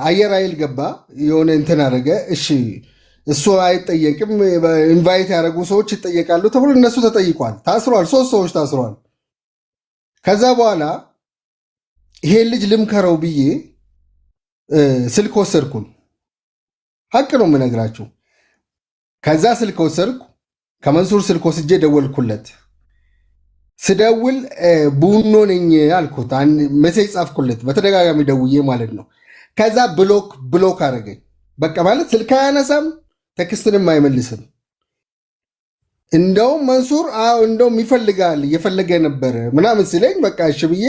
አየር ኃይል ገባ የሆነ እንትን አደረገ። እሺ እሱ አይጠየቅም፣ ኢንቫይት ያደረጉ ሰዎች ይጠየቃሉ ተብሎ እነሱ ተጠይቋል። ታስሯል፣ 3 ሰዎች ታስሯል። ከዛ በኋላ ይሄን ልጅ ልምከረው ብዬ ስልክ ወሰድኩኝ። ሀቅ ነው የምነግራችሁ። ከዛ ስልክ ወሰድኩ፣ ከመንሱር ስልክ ወስጄ ደወልኩለት። ስደውል ቡኖ ነኝ አልኩት። ሜሴጅ ጻፍኩለት በተደጋጋሚ ደውዬ ማለት ነው። ከዛ ብሎክ አደረገኝ። በቃ ማለት ስልክ አያነሳም፣ ቴክስትንም አይመልስም። እንደውም መንሱር እንደውም ይፈልጋል እየፈለገ ነበር ምናምን ሲለኝ በቃ እሺ ብዬ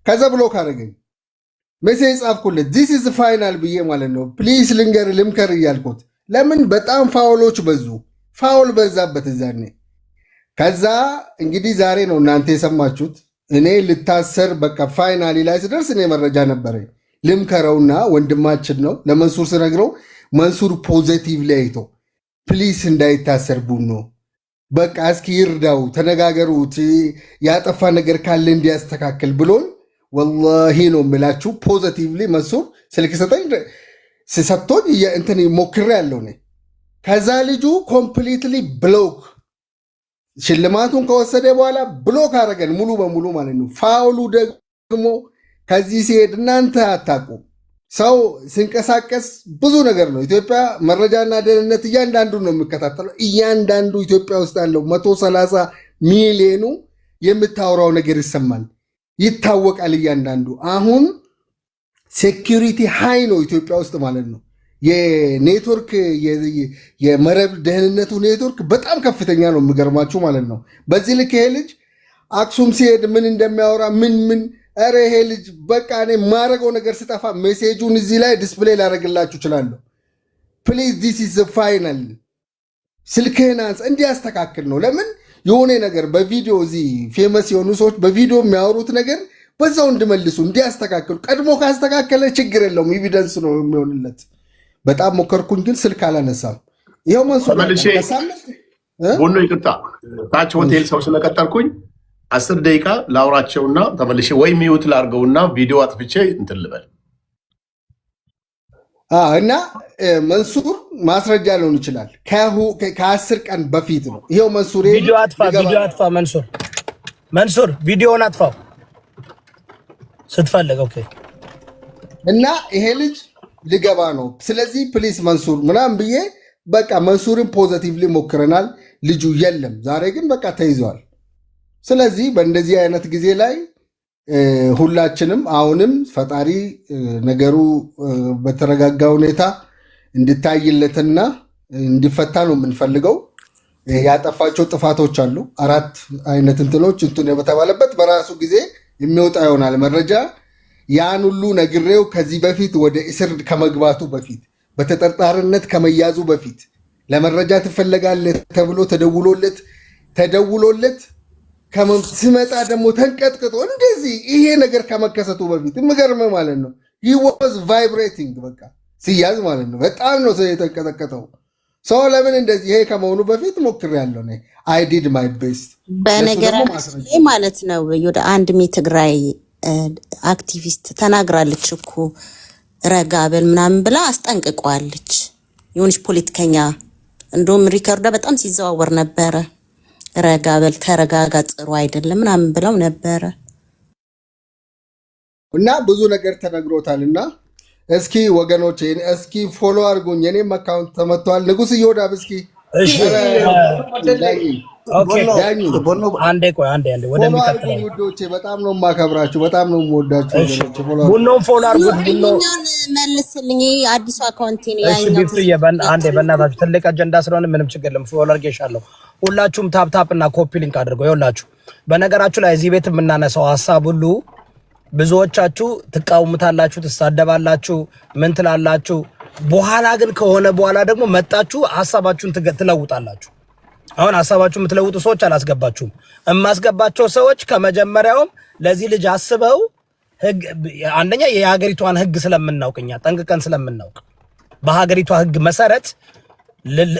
ከዛ ብሎክ አደረገኝ። ሜሴጅ ጻፍኩለት ዚስ ኢዝ ፋይናል ብዬ ማለት ነው። ፕሊስ ልምከር እያልኩት ለምን በጣም ፋውሎች በዙ፣ ፋውል በዛበት እዛኔ። ከዛ እንግዲህ ዛሬ ነው እናንተ የሰማችሁት። እኔ ልታሰር በቃ ፋይናሊ ላይ ስደርስ እኔ መረጃ ነበረኝ። ልምከረውና ወንድማችን ነው ለመንሱር ስነግረው መንሱር ፖዘቲቭ ላይቶ ፕሊስ እንዳይታሰር ቡኖ በቃ እስኪ ይርዳው፣ ተነጋገሩት፣ ያጠፋ ነገር ካለ እንዲያስተካክል ብሎን ወላሂ ነው የምላችሁ። ፖዘቲቭሊ መንሱር ስልክ ሰጥቶኝ እንትን ሞክሬ ያለው ነ ከዛ ልጁ ኮምፕሊትሊ ብሎክ ሽልማቱን ከወሰደ በኋላ ብሎክ አደረገን ሙሉ በሙሉ ማለት ነው። ፋውሉ ደግሞ ከዚህ ሲሄድ እናንተ አታውቁ። ሰው ሲንቀሳቀስ ብዙ ነገር ነው። ኢትዮጵያ መረጃና ደህንነት እያንዳንዱ ነው የሚከታተለው። እያንዳንዱ ኢትዮጵያ ውስጥ ያለው 130 ሚሊዮኑ የምታወራው ነገር ይሰማል፣ ይታወቃል እያንዳንዱ። አሁን ሴኪሪቲ ሃይ ነው ኢትዮጵያ ውስጥ ማለት ነው። የኔትወርክ የመረብ ደህንነቱ ኔትወርክ በጣም ከፍተኛ ነው። የሚገርማችሁ ማለት ነው። በዚህ ልክ ይሄ ልጅ አክሱም ሲሄድ ምን እንደሚያወራ ምን ኧረ ይሄ ልጅ በቃ እኔ የማደርገው ነገር ስጠፋ ሜሴጁን እዚህ ላይ ዲስፕሌይ ላደርግላችሁ እችላለሁ። ፕሊዝ ዲስ ኢዝ ፋይናል። ስልክህን አንስ እንዲያስተካክል ነው። ለምን የሆነ ነገር በቪዲዮ እዚህ ፌመስ የሆኑ ሰዎች በቪዲዮ የሚያወሩት ነገር በዛው እንድመልሱ እንዲያስተካክሉ። ቀድሞ ካስተካከለ ችግር የለውም፣ ኤቪደንስ ነው የሚሆንለት። በጣም ሞከርኩኝ ግን ስልክ አላነሳም። ይኸው መንሱር ቡኖ ይቅርታ፣ ታች ሆቴል ሰው ስለቀጠርኩኝ 10 ደቂቃ ላውራቸውና ተመልሼ ወይ ሚዩት ላርገውና ቪዲዮ አጥፍቼ እንትን ልበል እና መንሱር ማስረጃ ሊሆን ይችላል። ከ10 ቀን በፊት ነው። ይኸው መንሱር ቪዲዮ አጥፋ መንሱር ቪዲዮውን አጥፋው ስትፈልግ። ኦኬ። እና ይሄ ልጅ ሊገባ ነው። ስለዚህ ፕሊስ መንሱር ምናምን ብዬ በቃ መንሱርን ፖዘቲቭሊ ሞክረናል። ልጁ የለም። ዛሬ ግን በቃ ተይዘዋል። ስለዚህ በእንደዚህ አይነት ጊዜ ላይ ሁላችንም አሁንም ፈጣሪ ነገሩ በተረጋጋ ሁኔታ እንድታይለትና እንዲፈታ ነው የምንፈልገው። ያጠፋቸው ጥፋቶች አሉ። 4 አይነት እንትኖች እንትን በተባለበት በራሱ ጊዜ የሚወጣ ይሆናል መረጃ። ያን ሁሉ ነግሬው ከዚህ በፊት ወደ እስር ከመግባቱ በፊት በተጠርጣሪነት ከመያዙ በፊት ለመረጃ ትፈለጋለህ ተብሎ ተደውሎለት ሲመጣ ደግሞ ተንቀጥቅጦ እንደዚህ ይሄ ነገር ከመከሰቱ በፊት የምገርም ማለት ነው። he was vibrating በቃ ሲያዝ ማለት ነው። በጣም ነው የተንቀጠቀጠው ሰው። ለምን እንደዚህ ይሄ ከመሆኑ በፊት ሞክሬያለሁ ነው። I did my best በነገራችን ማለት ነው። ወደ አንድ ትግራይ አክቲቪስት ተናግራለች እኮ ረጋ በል ምናምን ብላ አስጠንቅቋለች። የሆነች ፖለቲከኛ እንደውም ሪከርዳ በጣም ሲዘዋወር ነበረ። ረጋ በል ተረጋጋ፣ ጥሩ አይደለም ምናምን ብለው ነበረ እና ብዙ ነገር ተነግሮታልና እስኪ ወገኖች እስኪ ፎሎ አድርጉኝ። የኔም አካውንት ተመቷል። ንጉስ ይወዳብ እስኪ አንዴ ወደሚቀጥለው ውዶቼ በጣም ነው የማከብራችሁ፣ በጣም ነው የምወዳችሁ። ቡኖን ፎሎ አድርጉት። መልስልኝ። አዲሱ አካውንት ነው አንዴ በእናታችሁ ትልቅ አጀንዳ ስለሆነ ምንም ችግር የለም። ፎሎ አድርጌሻለሁ። ሁላችሁም ታፕ እና ኮፒ ሊንክ አድርገው። ይኸውላችሁ በነገራችሁ ላይ እዚህ ቤት የምናነሳው ሀሳብ ሁሉ ብዙዎቻችሁ ትቃወሙታላችሁ፣ ትሳደባላችሁ፣ ምን ትላላችሁ። በኋላ ግን ከሆነ በኋላ ደግሞ መጣችሁ ሀሳባችሁን ትለውጣላችሁ። አሁን ሀሳባችሁን የምትለውጡ ሰዎች አላስገባችሁም። የማስገባቸው ሰዎች ከመጀመሪያውም ለዚህ ልጅ አስበው አንደኛ የሀገሪቷን ሕግ ስለምናውቅኛ ጠንቅቀን ስለምናውቅ በሀገሪቷ ሕግ መሰረት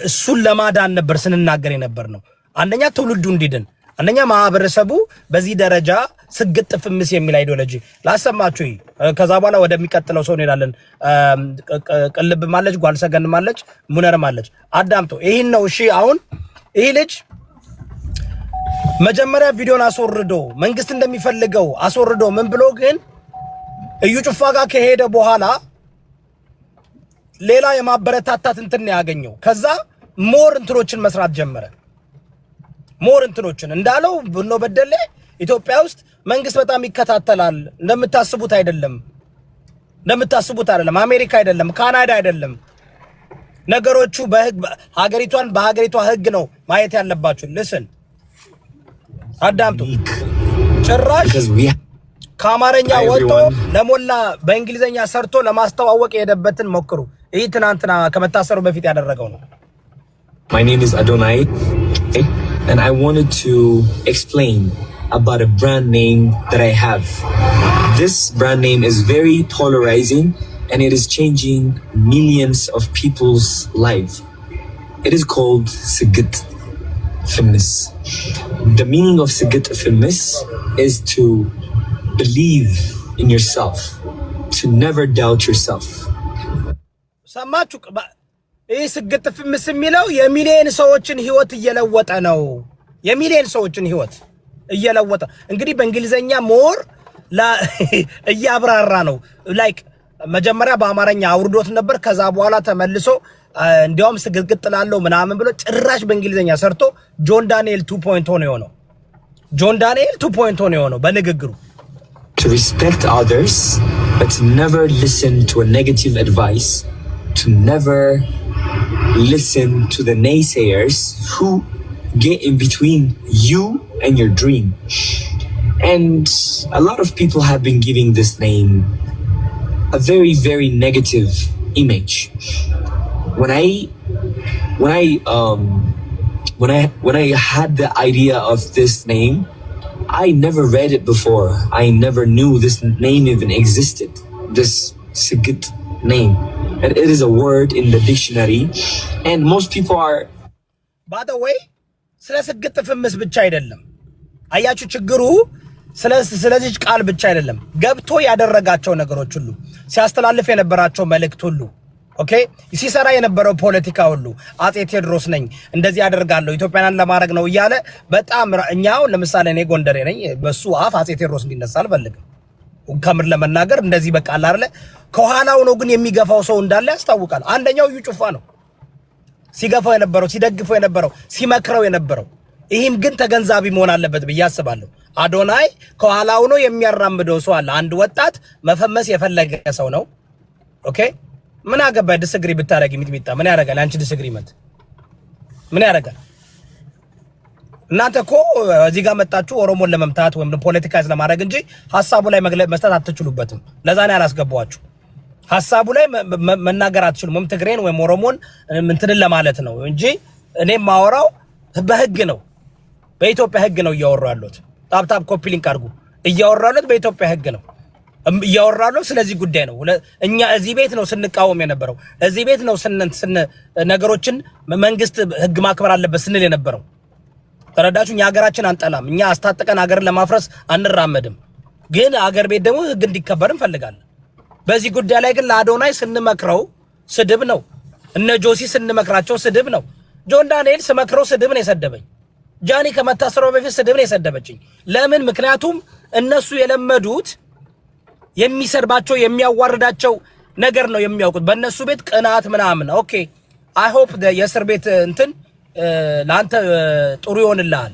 እሱን ለማዳን ነበር ስንናገር የነበር ነው። አንደኛ ትውልዱ እንዲድን፣ አንደኛ ማህበረሰቡ በዚህ ደረጃ ስግጥ ፍምስ የሚል አይዲዮሎጂ ላሰማችሁ። ከዛ በኋላ ወደሚቀጥለው ሰው እንሄዳለን። ቅልብ ማለች፣ ጓልሰገን ማለች፣ ሙነር ማለች። አዳምጦ ይሄን ነው እሺ። አሁን ይሄ ልጅ መጀመሪያ ቪዲዮን አስወርዶ መንግስት እንደሚፈልገው አስወርዶ ምን ብሎ ግን እዩ ጩፋ ጋር ከሄደ በኋላ ሌላ የማበረታታት እንትን ያገኘው። ከዛ ሞር እንትኖችን መስራት ጀመረ። ሞር እንትኖችን እንዳለው ብኖ በደለ ኢትዮጵያ ውስጥ መንግስት በጣም ይከታተላል። እንደምታስቡት አይደለም፣ አሜሪካ አይደለም፣ ካናዳ አይደለም። ነገሮቹ በሀገሪቷ ህግ ነው ማየት ያለባችሁ። ልስን አዳምጡ። ጭራሽ ከአማርኛ ወጥቶ ለሞላ በእንግሊዘኛ ሰርቶ ለማስተዋወቅ የሄደበትን ሞክሩ። ይህ ትናንትና ከመታሰሩ በፊት ያደረገው ነው። My name is Adonai, and I wanted to explain about a brand name that I have. This brand name is very polarizing and it is changing millions of people's lives. It is called Sigit Femis. The meaning of Sigit Femis is to believe in yourself, to never doubt yourself. ሰማችሁ? ይህ ስግጥ ፍምስ የሚለው የሚሊዮን ሰዎችን ህይወት እየለወጠ ነው። የሚሊዮን ሰዎችን ህይወት እየለወጠ እንግዲህ በእንግሊዘኛ ሞር እያብራራ ነው። ላይክ መጀመሪያ በአማርኛ አውርዶት ነበር። ከዛ በኋላ ተመልሶ እንዲያውም ስግጥግጥ ላለው ምናምን ብሎ ጭራሽ በእንግሊዘኛ ሰርቶ ጆን ዳንኤል 2.0 ነው የሆነው። ጆን ዳንኤል 2.0 ነው የሆነው በንግግሩ። To respect others, but to never listen to a negative advice, to never listen to the naysayers who get in between you and your dream. And a lot of people have been giving this name a very, very negative image. When I had the idea of this name, I never read it before. I never knew this name even existed. This Sigit name. And it is a word in the dictionary. And most people are... By the way, ስለ ስግጥ ፍምስ ብቻ አይደለም። አያችሁ ችግሩ ስለዚህ ቃል ብቻ አይደለም። ገብቶ ያደረጋቸው ነገሮች ሁሉ ሲያስተላልፍ የነበራቸው መልእክት ሁሉ ኦኬ ሲሰራ የነበረው ፖለቲካ ሁሉ አጼ ቴዎድሮስ ነኝ እንደዚህ ያደርጋለሁ ኢትዮጵያን ለማድረግ ነው እያለ በጣም እኛው ለምሳሌ እኔ ጎንደሬ ነኝ። በሱ አፍ አጼ ቴዎድሮስ እንዲነሳ አልፈልግም። ከምር ለመናገር እንደዚህ በቃ አላርለ ከኋላው ነው ግን የሚገፋው ሰው እንዳለ ያስታውቃል። አንደኛው እዩ ጩፋ ነው ሲገፋው የነበረው ሲደግፈው የነበረው ሲመክረው የነበረው። ይህም ግን ተገንዛቢ መሆን አለበት ብዬ አስባለሁ። አዶናይ ከኋላው ነው የሚያራምደው ሰው አለ። አንድ ወጣት መፈመስ የፈለገ ሰው ነው። ኦኬ ምን አገባ ዲስግሪ ብታረጊ ሚጥሚጣ ምን ያደርጋል? አንቺ ዲስግሪመንት ምን ያደርጋል? እናንተ እኮ እዚህ ጋር መጣችሁ ኦሮሞን ለመምታት ወይም ፖለቲካይዝ ለማድረግ እንጂ ሐሳቡ ላይ መግለጽ መስጠት አትችሉበትም። ለዛ ነው ያላስገባዋችሁ። ሐሳቡ ላይ መናገር አትችሉም። ወይም ትግሬን ወይም ኦሮሞን እንትን ለማለት ነው እንጂ እኔ ማወራው በህግ ነው። በኢትዮጵያ ህግ ነው እያወራው ያለሁት። ታፕ ኮፒ ሊንክ አድርጉ። እያወራው ያለሁት በኢትዮጵያ ህግ ነው እያወራው። ስለዚህ ጉዳይ ነው እኛ እዚህ ቤት ነው ስንቃወም የነበረው። እዚህ ቤት ነው ነገሮችን መንግስት ህግ ማክበር አለበት ስንል የነበረው። ተረዳችሁ? እኛ ሀገራችን አንጠላም። እኛ አስታጥቀን ሀገርን ለማፍረስ አንራመድም። ግን ሀገር ቤት ደግሞ ህግ እንዲከበር እንፈልጋለን። በዚህ ጉዳይ ላይ ግን ለአዶናይ ስንመክረው ስድብ ነው። እነ ጆሲ ስንመክራቸው ስድብ ነው። ጆን ዳንኤል ስመክረው ስድብ ነው የሰደበኝ። ጃኒ ከመታሰሩ በፊት ስድብ ነው የሰደበችኝ። ለምን? ምክንያቱም እነሱ የለመዱት የሚሰርባቸው የሚያዋርዳቸው ነገር ነው የሚያውቁት። በእነሱ ቤት ቅናት ምናምን። ኦኬ አይ ሆፕ የእስር ቤት እንትን ለአንተ ጥሩ ይሆንልሃል፣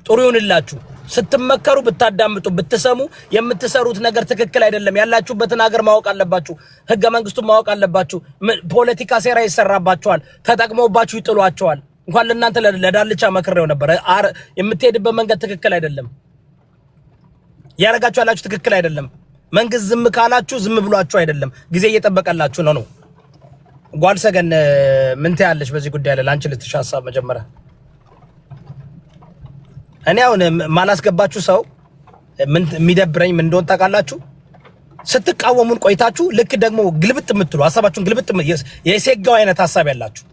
ጥሩ ይሆንላችሁ። ስትመከሩ ብታዳምጡ ብትሰሙ የምትሰሩት ነገር ትክክል አይደለም። ያላችሁበትን ሀገር ማወቅ አለባችሁ። ህገ መንግስቱን ማወቅ አለባችሁ። ፖለቲካ ሴራ ይሰራባችኋል። ተጠቅመውባችሁ ይጥሏችኋል። እንኳን ለእናንተ ለዳልቻ መክሬው ነበር። የምትሄድበት መንገድ ትክክል አይደለም። ያረጋችሁ ያላችሁ ትክክል አይደለም። መንግስት ዝም ካላችሁ ዝም ብሏችሁ አይደለም፣ ጊዜ እየጠበቀላችሁ ነው። ጓልሰገን ምን ትያለሽ በዚህ ጉዳይ ላይ? ላንቺ ልትሻ ሐሳብ መጀመሪያ እኔ አሁን ማላስገባችሁ ሰው ምን የሚደብረኝ ምን እንደሆነ ታውቃላችሁ? ስትቃወሙን ቆይታችሁ ልክ ደግሞ ግልብጥ የምትሉ ሐሳባችሁን ግልብጥ የሴጋው አይነት ሐሳብ ያላችሁ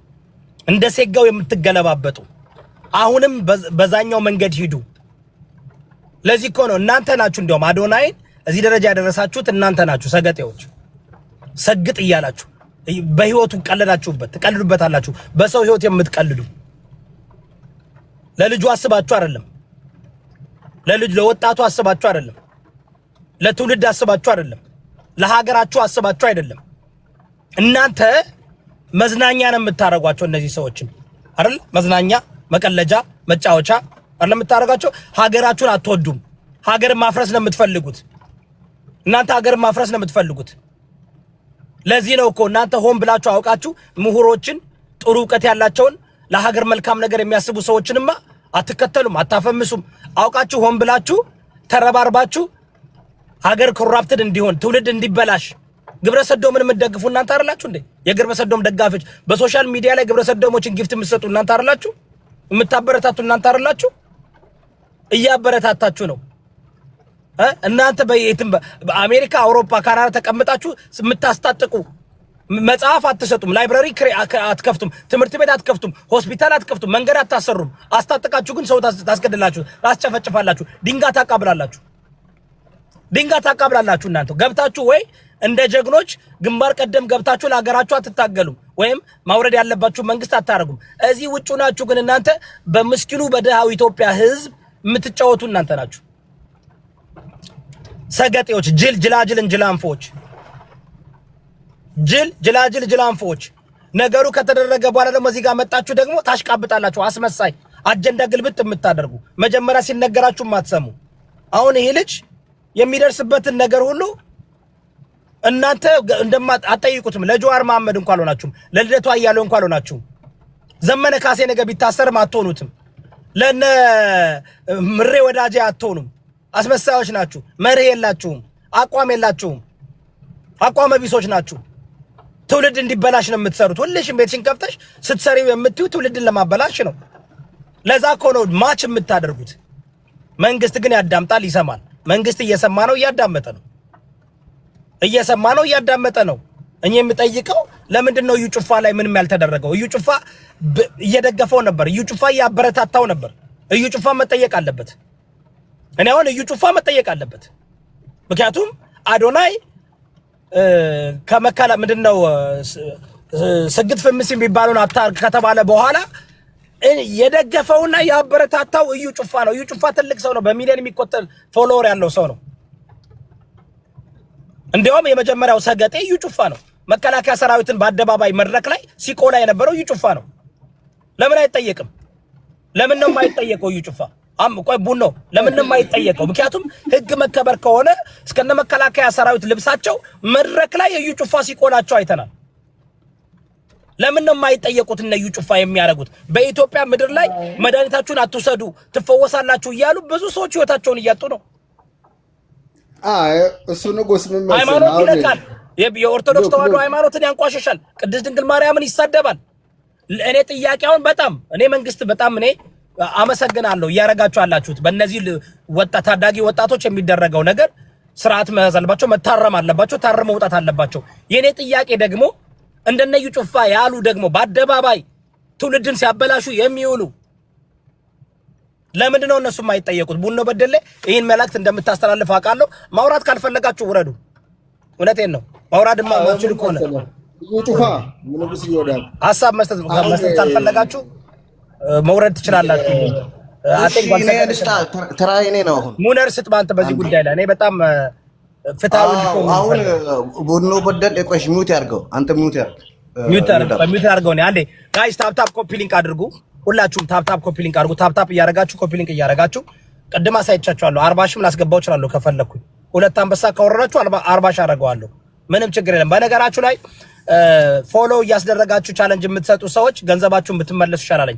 እንደ ሴጋው የምትገለባበጡ አሁንም በዛኛው መንገድ ሂዱ። ለዚህ እኮ ነው እናንተ ናችሁ እንደውም አዶናይን እዚህ ደረጃ ያደረሳችሁት እናንተ ናችሁ። ሰገጤዎች ሰግጥ እያላችሁ በህይወቱ ቀለዳችሁበት፣ ትቀልዱበታላችሁ። በሰው ህይወት የምትቀልዱ ለልጁ አስባችሁ አይደለም፣ ለወጣቱ አስባችሁ አይደለም፣ ለትውልድ አስባችሁ አይደለም፣ ለሀገራችሁ አስባችሁ አይደለም። እናንተ መዝናኛ ነው የምታረጓቸው እነዚህ ሰዎችን አይደል? መዝናኛ፣ መቀለጃ፣ መጫወቻ አይደል የምታረጓቸው። ሀገራችሁን አትወዱም። ሀገርን ማፍረስ ነው የምትፈልጉት እናንተ። ሀገርን ማፍረስ ነው የምትፈልጉት። ለዚህ ነው እኮ እናንተ ሆን ብላችሁ አውቃችሁ ምሁሮችን፣ ጥሩ ዕውቀት ያላቸውን ለሀገር መልካም ነገር የሚያስቡ ሰዎችንማ አትከተሉም፣ አታፈምሱም። አውቃችሁ ሆን ብላችሁ ተረባርባችሁ ሀገር ኮራፕትድ እንዲሆን ትውልድ እንዲበላሽ ግብረ ሰዶምን የምትደግፉ እናንተ አይደላችሁ እንዴ? የግብረ ሰዶም ደጋፊዎች በሶሻል ሚዲያ ላይ ግብረ ሰዶሞችን ጊፍት የምትሰጡ እናንተ አይደላችሁ? የምታበረታቱ እናንተ አይደላችሁ? እያበረታታችሁ ነው። እናንተ በአሜሪካ፣ አውሮፓ፣ ካናዳ ተቀምጣችሁ የምታስታጥቁ መጽሐፍ አትሰጡም፣ ላይብራሪ አትከፍቱም፣ ትምህርት ቤት አትከፍቱም፣ ሆስፒታል አትከፍቱም፣ መንገድ አታሰሩም። አስታጥቃችሁ ግን ሰው ታስገድላችሁ፣ ታስጨፈጭፋላችሁ፣ ድንጋይ ታቃብላላችሁ። እናንተ ገብታችሁ ወይ እንደ ጀግኖች ግንባር ቀደም ገብታችሁ ለሀገራችሁ አትታገሉም፣ ወይም ማውረድ ያለባችሁ መንግስት አታረጉም። እዚህ ውጭ ናችሁ ግን እናንተ በምስኪኑ በደሃው ኢትዮጵያ ህዝብ የምትጫወቱ እናንተ ናችሁ። ሰገጤዎች፣ ጅላጅል እንጅላንፎች፣ ጅላንፎች። ነገሩ ከተደረገ በኋላ ደግሞ እዚህ ጋር መጣችሁ ደግሞ ታሽቃብጣላችሁ። አስመሳይ አጀንዳ ግልብጥ የምታደርጉ መጀመሪያ ሲነገራችሁ ማትሰሙ። አሁን ይሄ ልጅ የሚደርስበትን ነገር ሁሉ እናንተ አትጠይቁትም። ለጀዋር መሐመድ እንኳን አልሆናችሁም፣ ለልደቱ አያሌው እንኳን አልሆናችሁም። ዘመነ ካሴ ነገር ቢታሰርም አትሆኑትም፣ ለነ ምሬ ወዳጄ አትሆኑም። አስመሳዮች ናችሁ። መርህ የላችሁም፣ አቋም የላችሁም፣ አቋም ቢሶች ናችሁ። ትውልድ እንዲበላሽ ነው የምትሰሩት። ሁልሽም ቤትሽን ከፍተሽ ስትሰሪው የምትዩ ትውልድን ለማበላሽ ነው። ለዛ እኮ ነው ማች የምታደርጉት። መንግስት ግን ያዳምጣል፣ ይሰማል። መንግስት እየሰማ ነው፣ እያዳመጠ ነው። እኔ የምጠይቀው ለምንድን ነው እዩ ጩፋ ላይ ምንም ያልተደረገው? እዩ ጩፋ እየደገፈው ነበር፣ እዩ ጩፋ እያበረታታው ነበር። እዩ ጩፋ መጠየቅ አለበት። እኔ አሁን እዩ ጩፋ መጠየቅ አለበት። ምክንያቱም አዶናይ ከመከላ ምንድነው ስግጥ ፍምስ የሚባለውን አታርግ ከተባለ በኋላ የደገፈውና ያበረታታው እዩ ጩፋ ነው። እዩ ጩፋ ትልቅ ሰው ነው፣ በሚሊዮን የሚቆጠር ፎሎወር ያለው ሰው ነው። እንዲያውም የመጀመሪያው ሰገጤ እዩ ጩፋ ነው። መከላከያ ሰራዊትን በአደባባይ መድረክ ላይ ሲቆላ የነበረው እዩ ጩፋ ነው። ለምን አይጠየቅም? ለምን ነው የማይጠየቀው? እዩ ጩፋ ቆይ ቡኖ ለምን ነው የማይጠየቀው? ምክንያቱም ህግ መከበር ከሆነ እስከነ መከላከያ ሰራዊት ልብሳቸው መድረክ ላይ እዩ ጩፋ ሲቆላቸው አይተናል። ለምን ነው የማይጠየቁት? እነ እዩ ጩፋ የሚያደርጉት በኢትዮጵያ ምድር ላይ መድኃኒታችሁን አትውሰዱ ትፈወሳላችሁ እያሉ ብዙ ሰዎች ህይወታቸውን እያጡ ነው። እሱ ንጉስ ምን መሰለህ ሃይማኖት ይነካል። የኦርቶዶክስ ተዋህዶ ሃይማኖትን ያንቋሽሻል። ቅድስት ድንግል ማርያምን ይሳደባል። እኔ ጥያቄውን በጣም እኔ መንግስት በጣም እኔ አመሰግናለሁ እያረጋችሁ አላችሁት። በእነዚህ ወጣት ታዳጊ ወጣቶች የሚደረገው ነገር ስርዓት መያዝ አለባቸው፣ መታረም አለባቸው፣ ታረም መውጣት አለባቸው። የኔ ጥያቄ ደግሞ እንደነ እዩ ጩፋ ያሉ ደግሞ በአደባባይ ትውልድን ሲያበላሹ የሚውሉ ለምንድን ነው እነሱ የማይጠየቁት? ቡኖ በደለ ይሄን መልእክት እንደምታስተላልፍ አውቃለሁ። ማውራት ካልፈለጋችሁ ውረዱ። እውነቴን ነው። ማውራት ማችሉ ከሆነ እዩ ጩፋ ምን ብስ ይወዳል ሀሳብ መስጠት ካልፈለጋችሁ መውረድ ትችላላችሁ። ተራዬ ነው። አሁን ሙነር ስትባንተ በዚህ ጉዳይ ላይ እኔ በጣም ፍታው እንዲቆም አሁን ቡኖ በደል እቆሽ ሚውት ያርገው። አንተ ሚውት ያርገው ነው። አንዴ ጋይስ ታፕ ኮፒ ሊንክ አድርጉ። ሁላችሁም ታፕ ኮፒ ሊንክ አድርጉ። ታፕ እያረጋችሁ ኮፒ ሊንክ እያረጋችሁ ቅድም አሳይቻችኋለሁ። 40 ሺህ ላስገባው እችላለሁ ከፈለኩኝ። ሁለት አንበሳ ካወረዳችሁ 40 ሺህ አደርገዋለሁ። ምንም ችግር የለም። በነገራችሁ ላይ ፎሎ እያስደረጋችሁ ቻሌንጅ የምትሰጡ ሰዎች ገንዘባችሁን ብትመለሱ ይሻላል።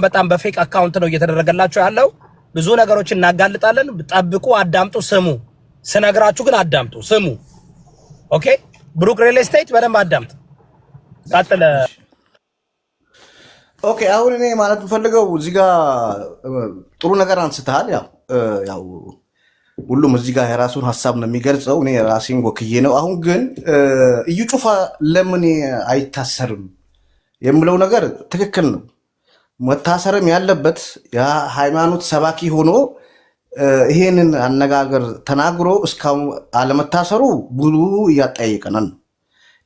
በጣም በፌክ አካውንት ነው እየተደረገላችሁ ያለው። ብዙ ነገሮችን እናጋልጣለን። ጠብቁ፣ አዳምጡ፣ ስሙ። ስነግራችሁ ግን አዳምጡ፣ ስሙ። ኦኬ ብሩክ ሪል ስቴት በደንብ አዳምጥ። ቀጥለ። ኦኬ አሁን እኔ ማለት የምፈልገው እዚህ ጋር ጥሩ ነገር አንስተሃል። ያው ሁሉም እዚህ ጋር የራሱን ሀሳብ ነው የሚገልጸው። እኔ ራሴን ወክዬ ነው። አሁን ግን እዩ ጩፋ ለምን አይታሰርም የምለው ነገር ትክክል ነው። መታሰርም ያለበት የሃይማኖት ሰባኪ ሆኖ ይሄንን አነጋገር ተናግሮ እስካሁን አለመታሰሩ ብዙ እያጠያየቀናል።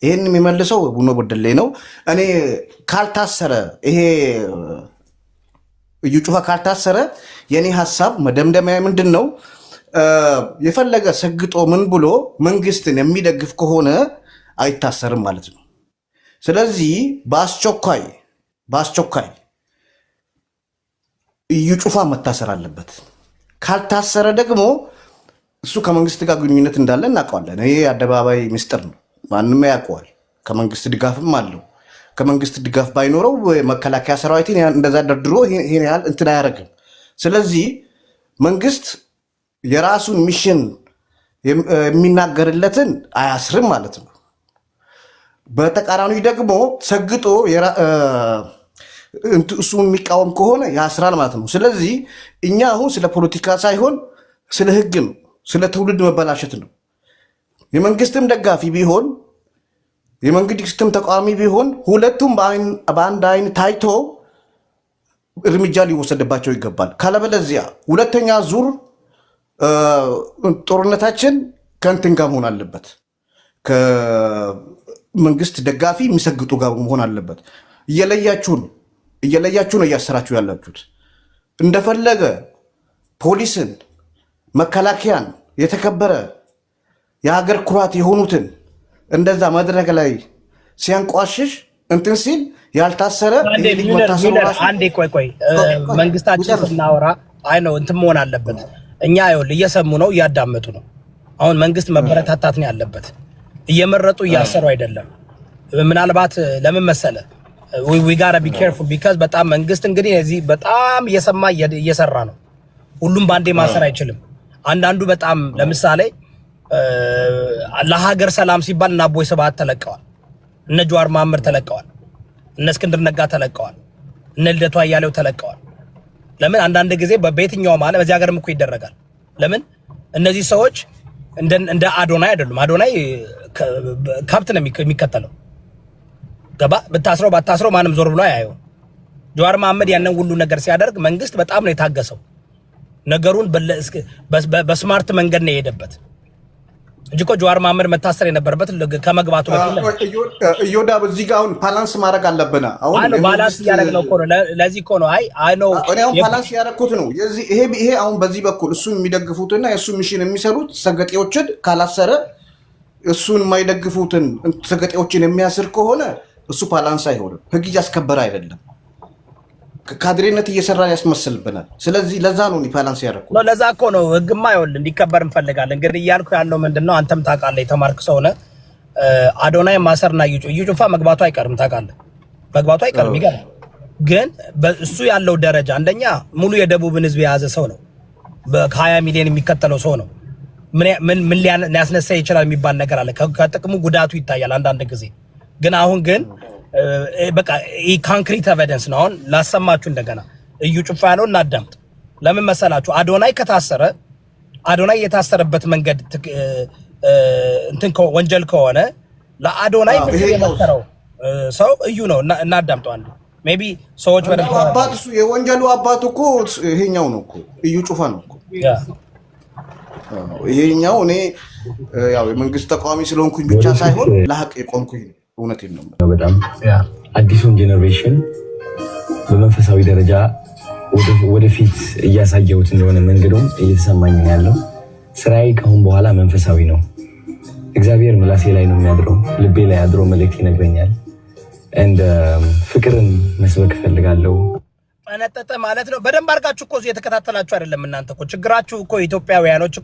ይሄን የሚመልሰው ቡኖ በደሌ ነው። እኔ ካልታሰረ ይሄ እዩ ጩፋ ካልታሰረ የኔ ሐሳብ መደምደሚያ ምንድነው? የፈለገ ሰግጦ ምን ብሎ መንግስትን የሚደግፍ ከሆነ አይታሰርም ማለት ነው። ስለዚህ በአስቸኳይ እዩ ጩፋ መታሰር አለበት። ካልታሰረ ደግሞ እሱ ከመንግስት ጋር ግንኙነት እንዳለ እናውቀዋለን። ይሄ አደባባይ ምስጢር ነው፣ ማንም ያውቀዋል። ከመንግስት ድጋፍም አለው። ከመንግስት ድጋፍ ባይኖረው መከላከያ ሰራዊትን እንደዛ ደርድሮ ይሄን ያህል እንትን አያደርግም። ስለዚህ መንግስት የራሱን ሚሽን የሚናገርለትን አያስርም ማለት ነው። በተቃራኒ ደግሞ ሰግጦ እሱን የሚቃወም ከሆነ ያስራል ማለት ነው። ስለዚህ እኛ አሁን ስለ ፖለቲካ ሳይሆን ስለ ህግ ነው፣ ስለ ትውልድ መበላሸት ነው። የመንግስትም ደጋፊ ቢሆን የመንግስትም ተቃዋሚ ቢሆን ሁለቱም በአንድ አይን ታይቶ እርምጃ ሊወሰድባቸው ይገባል። ካለበለዚያ ሁለተኛ ዙር ጦርነታችን ከእንትን ጋር መሆን አለበት፣ ከመንግስት ደጋፊ የሚሰግጡ ጋር መሆን አለበት። እየለያችሁ ነው እያሰራችሁ ያላችሁት። እንደፈለገ ፖሊስን፣ መከላከያን የተከበረ የሀገር ኩራት የሆኑትን እንደዛ መድረክ ላይ ሲያንቋሽሽ እንትን ሲል ያልታሰረ አንዴ ቆይ መንግስታችን ስናወራ አይ ነው እንትን መሆን አለበት። እኛ ይኸውልህ እየሰሙ ነው እያዳመጡ ነው። አሁን መንግስት መበረታታት ነው ያለበት። እየመረጡ እያሰሩ አይደለም። ምናልባት ለምን መሰለ we gotta be careful because በጣም መንግስት እንግዲህ እዚህ በጣም እየሰማ እየሰራ ነው። ሁሉም ባንዴ ማሰር አይችልም። አንዳንዱ በጣም ለምሳሌ ለሀገር ሰላም ሲባል እና አቦይ ስብሃት ተለቀዋል፣ እነ ጀዋር መሐመድ ተለቀዋል፣ እነ እስክንድር ነጋ ተለቀዋል፣ እነ ልደቱ አያሌው ተለቀዋል። ለምን አንዳንድ ጊዜ በቤትኛው ማለት በዚህ ሀገርም እኮ ይደረጋል። ለምን እነዚህ ሰዎች እንደ አዶናይ አይደሉም። አዶናይ ከብት ነው የሚከተለው። ገባ ብታስረው ባታስረው ማንም ዞር ብሎ አያየው። ጀዋር መሐመድ ያንን ሁሉ ነገር ሲያደርግ መንግስት በጣም ነው የታገሰው። ነገሩን በስማርት መንገድ ነው የሄደበት እንጂ እኮ ጀዋር መሐመድ መታሰር የነበረበት ከመግባቱ በፊት እዮዳ በዚህ ጋር አሁን ባላንስ ማድረግ አለብን። አሁን ባላንስ ያደረግነው እኮ ነው። ለዚህ እኮ ነው አይ ነው እኔ አሁን ባላንስ ያደረኩት ነው። ይሄ አሁን በዚህ በኩል እሱን የሚደግፉትና የእሱ ሚሽን የሚሰሩት ሰገጤዎችን ካላሰረ እሱን የማይደግፉትን ሰገጤዎችን የሚያስር ከሆነ እሱ ባላንስ አይሆንም። ህግ እያስከበረ አይደለም፣ ካድሬነት እየሰራ ያስመስልብናል። ስለዚህ ለዛ ነው ባላንስ ያደረኩት። ለዛ እኮ ነው ህግማ ይኸውልህ እንዲከበር እንፈልጋለን። እንግዲህ እያልኩ ያለው ምንድነው አንተም ታውቃለህ፣ የተማርክ ሰው ነህ። አዶናይ ማሰርና እዩ ጩፋ መግባቱ አይቀርም፣ ታውቃለህ፣ መግባቱ አይቀርም። ይገርም ግን በእሱ ያለው ደረጃ አንደኛ ሙሉ የደቡብን ህዝብ የያዘ ሰው ነው። በ20 ሚሊዮን የሚከተለው ሰው ነው። ምን ሊያስነሳ ይችላል የሚባል ነገር አለ። ከጥቅሙ ጉዳቱ ይታያል አንዳንድ ጊዜ። ግን አሁን ግን በቃ ኮንክሪት ኤቪደንስ ነው። አሁን ላሰማችሁ እንደገና እዩ ጩፋ ያለው እናዳምጥ። ለምን መሰላችሁ? አዶናይ ከታሰረ አዶናይ የታሰረበት መንገድ እንትን ወንጀል ከሆነ ለአዶናይ የመሰረው ሰው እዩ ነው። እናዳምጠው አንዱ ሜቢ ሰዎች በደንብ አባቱ የወንጀሉ አባቱ እኮ ይሄኛው ነው እኮ እዩ ጩፋ ነው እኮ ይሄኛው። እኔ ያው የመንግስት ተቃዋሚ ስለሆንኩኝ ብቻ ሳይሆን ለሀቅ የቆምኩኝ እውነቴን ነው። በጣም አዲሱን ጄኔሬሽን በመንፈሳዊ ደረጃ ወደፊት እያሳየሁት እንደሆነ መንገዱም እየተሰማኝ ነው ያለው። ስራዬ ከአሁን በኋላ መንፈሳዊ ነው። እግዚአብሔር ምላሴ ላይ ነው የሚያድረው፣ ልቤ ላይ አድሮ መልእክት ይነግረኛል። እንደ ፍቅርን መስበክ እፈልጋለሁ። ፈነጠጠ ማለት ነው። በደንብ አድርጋችሁ እኮ እየተከታተላችሁ አይደለም እናንተ እኮ ችግራችሁ እኮ ኢትዮጵያውያኖች